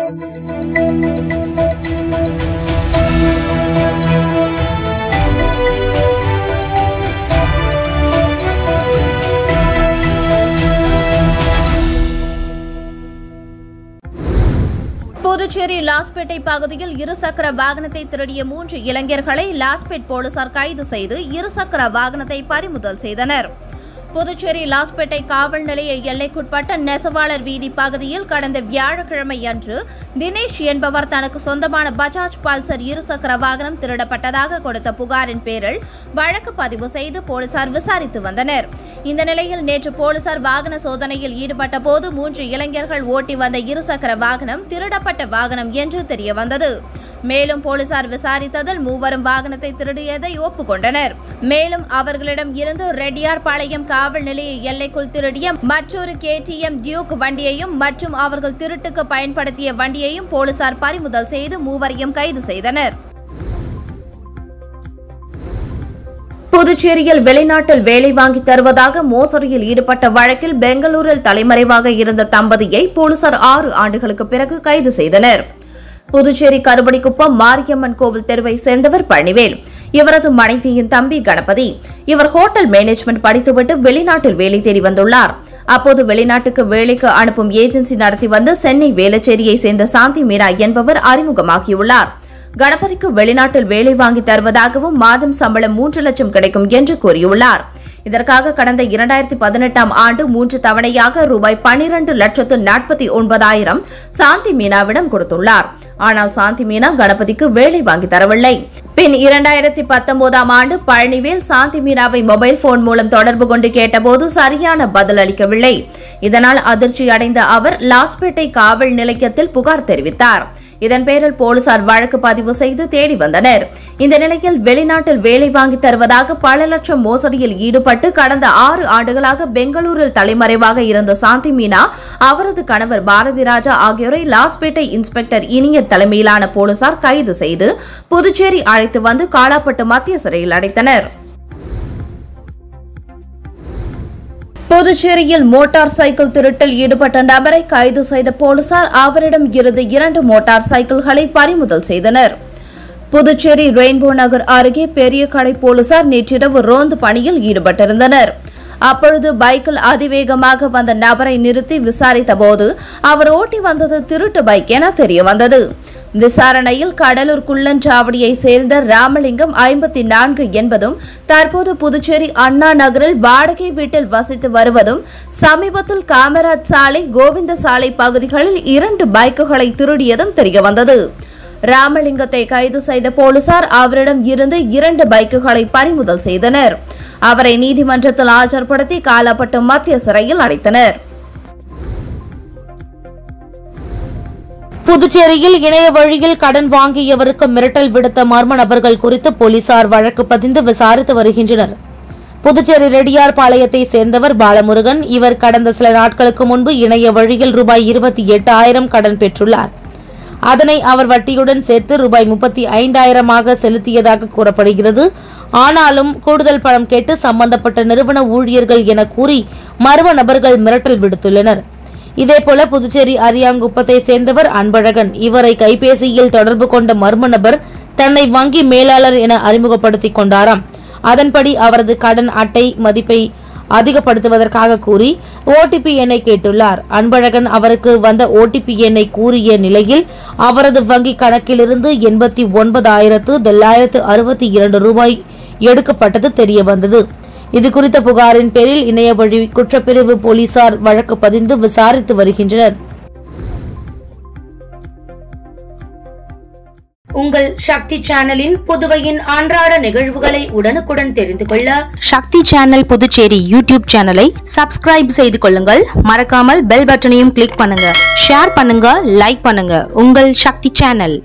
புதுச்சேரி லாஸ்பேட்டை பகுதியில் இருசக்கர வாகனத்தை திருடிய 3 இளைஞர்களை லாஸ்பேட் போலீசார் கைது செய்து இருசக்கர வாகனத்தை பறிமுதல் செய்தனர். புதுச்சேரி லாஸ்பேட்டை காவல் நிலைய எல்லைக்குட்பட்ட நெசவாளர் வீதி பகுதியில் கடந்த வியாழக்கிழமை அன்று தினேஷ் என்பவர் தனக்கு சொந்தமான பஜாஜ் பல்சர் இருசக்கர வாகனம் திருடப்பட்டதாக கொடுத்த புகாரின் பேரில் வழக்கு பதிவு செய்து போலீசார் விசாரித்து வந்தனர். இந்த நிலையில் நேற்று போலீசார் வாகன சோதனையில் ஈடுபட்ட போது 3 இளைஞர்கள் ஓட்டி வந்த இருசக்கர வாகனம் திருடப்பட்ட வாகனம் என்று தெரியவந்தது. மேலும் போலீசார் விசாரித்ததில் மூவரும் வாகனத்தை திருடியதை ஒப்புக்கொண்டனர். மேலும் அவர்களிடம் இருந்து ரெட்டியார்பாளையம் காவல் நிலைய எல்லைக்குள் திருடிய மற்றொரு KTM டியூக் வண்டியையும் மற்றும் அவர்கள் திருட்டுக்கு பயன்படுத்திய வண்டியையும் போலீசார் பறிமுதல் செய்து மூவரையும் கைது செய்தனர். புதுச்சேரியில் வெளிநாட்டில் வேலை வாங்கி தருவதாக மோசடியில் ஈடுபட்ட வழக்கில் பெங்களூரில் தலைமறைவாக இருந்த தம்பதியை போலீசார் 6 ஆண்டுகளுக்கு பிறகு கைது செய்தனர். புதுச்சேரி கருப்படிக்குப்பம் மாரியம்மன் கோவில் தெருவை சேர்ந்தவர் பழனிவேல். இவரது மனைவியின் தம்பி கணபதி. இவர் ஹோட்டல் மேனேஜ்மெண்ட் படித்துவிட்டு வெளிநாட்டில் வேலை தேடி வந்துள்ளார். அப்போது வெளிநாட்டுக்கு வேலைக்கு அனுப்பும் ஏஜென்சி நடத்தி வந்த சென்னை வேளச்சேரியை சேர்ந்த சாந்தி மீனா என்பவர் அறிமுகமாகியுள்ளார். கணபதிக்கு வெளிநாட்டில் வேலை வாங்கி தருவதாகவும் மாதம் சம்பளம் 3 லட்சம் கிடைக்கும் என்று கூறியுள்ளார். இதற்காக கடந்த 2018ஆம் ஆண்டு 3 தவணையாக ரூபாய் 12,49,000 சாந்தி மீனாவிடம் கொடுத்துள்ளார். ஆனால் சாந்தி மீனா கணபதிக்கு வேலை வாங்கி தரவில்லை. பின் 2019ஆம் ஆண்டு பழனிவேல் சாந்தி மீனாவை மொபைல் போன் மூலம் தொடர்பு கொண்டு கேட்டபோது சரியான பதில் அளிக்கவில்லை. இதனால் அதிர்ச்சி அடைந்த அவர் லாஸ்பேட்டை காவல் நிலையத்தில் புகார் தெரிவித்தார். இதன் பேரில் போலீசார் வழக்கு பதிவு செய்து தேடி வந்தனர். இந்த நிலையில் வெளிநாட்டில் வேலை வாங்கி தருவதாக பல லட்சம் மோசடியில் ஈடுபட்டு கடந்த 6 ஆண்டுகளாக பெங்களூரில் தலைமறைவாக இருந்த சாந்தி மீனா, அவரது கணவர் பாரதி ராஜா ஆகியோரை லாஸ்பேட்டை இன்ஸ்பெக்டர் இனியர் தலைமையிலான போலீசார் கைது செய்து புதுச்சேரி அழைத்து வந்து காலாப்பட்டு மத்திய சிறையில் அடைத்தனர். புதுச்சேரியில் மோட்டார் சைக்கிள் திருட்டில் ஈடுபட்ட நபரை கைது செய்த போலீசார் அவரிடம் இருந்து 2 மோட்டார் சைக்கிள்களை பறிமுதல் செய்தனர். புதுச்சேரி ரெயின்போ நகர் அருகே பெரிய கடை போலீசார் நேற்றிரவு ரோந்து பணியில் ஈடுபட்டிருந்தனர். அப்பொழுது பைக்கில் அதிவேகமாக வந்த நபரை நிறுத்தி விசாரித்தபோது அவர் ஓட்டி வந்தது திருட்டு பைக் என தெரியவந்தது. விசாரணையில் கடலூர் குள்ளஞ்சாவடியை சேர்ந்த ராமலிங்கம் 54 என்பதும் தற்போது புதுச்சேரி அண்ணா நகரில் வாடகை வீட்டில் வசித்து வருவதும் சமீபத்தில் காமராஜ் சாலை கோவிந்த சாலை பகுதிகளில் 2 பைக்குகளை திருடியதும் தெரியவந்தது. ராமலிங்கத்தை கைது செய்த போலீசார் அவரிடம் இருந்து 2 பைக்குகளை பறிமுதல் செய்தனர். அவரை நீதிமன்றத்தில் ஆஜர்படுத்தி காலாப்பட்டு மத்திய சிறையில் அடைத்தனர். புதுச்சேரியில் இணைய வழியில் கடன் வாங்கியவருக்கு மிரட்டல் விடுத்த மர்ம நபர்கள் குறித்து போலீசார் வழக்கு பதிந்து விசாரித்து வருகின்றனர். புதுச்சேரி ரெட்டியார்பாளையத்தை சேர்ந்தவர் பாலமுருகன். இவர் கடந்த சில நாட்களுக்கு முன்பு இணைய வழியில் ரூபாய் 28,000 கடன் பெற்றுள்ளார். அதனை அவர் வட்டியுடன் சேர்த்து ரூபாய் 35,000 செலுத்தியதாக கூறப்படுகிறது. ஆனாலும் கூடுதல் பணம் கேட்டு சம்பந்தப்பட்ட நிறுவன ஊழியர்கள் என கூறி மர்ம நபர்கள் மிரட்டல் விடுத்துள்ளனர். இதேபோல புதுச்சேரி அரியாங்குப்பத்தை சேர்ந்தவர் அன்பழகன். இவரை கைபேசியில் தொடர்பு கொண்ட மர்ம நபர் தன்னை வங்கி மேலாளர் என அறிமுகப்படுத்திக் கொண்டாராம். அதன்படி அவரது கடன் அட்டை மதிப்பை அதிகப்படுத்துவதற்காக கூறி OTP எண்ணை கேட்டுள்ளார். அன்பழகன் அவருக்கு வந்த OTP எண்ணை கூறிய நிலையில் அவரது வங்கி கணக்கிலிருந்து 89,962 ரூபாய் எடுக்கப்பட்டது தெரியவந்தது. இதுகுறித்த புகாரின் பேரில் இணைய வழி குற்றப்பிரிவு போலீசார் வழக்கு பதிந்து விசாரித்து வருகின்றனர். உங்கள் சக்தி சேனலின் புதுவையின் அன்றாட நிகழ்வுகளை உடனுக்குடன் தெரிந்து கொள்ள சக்தி சேனல் புதுச்சேரி யூடியூப் சேனலை சப்ஸ்கிரைப் செய்து கொள்ளுங்கள். மறக்காமல் பெல் பட்டனையும் கிளிக் பண்ணுங்க, ஷேர் பண்ணுங்க, லைக் பண்ணுங்க. உங்கள் சக்தி சேனல்.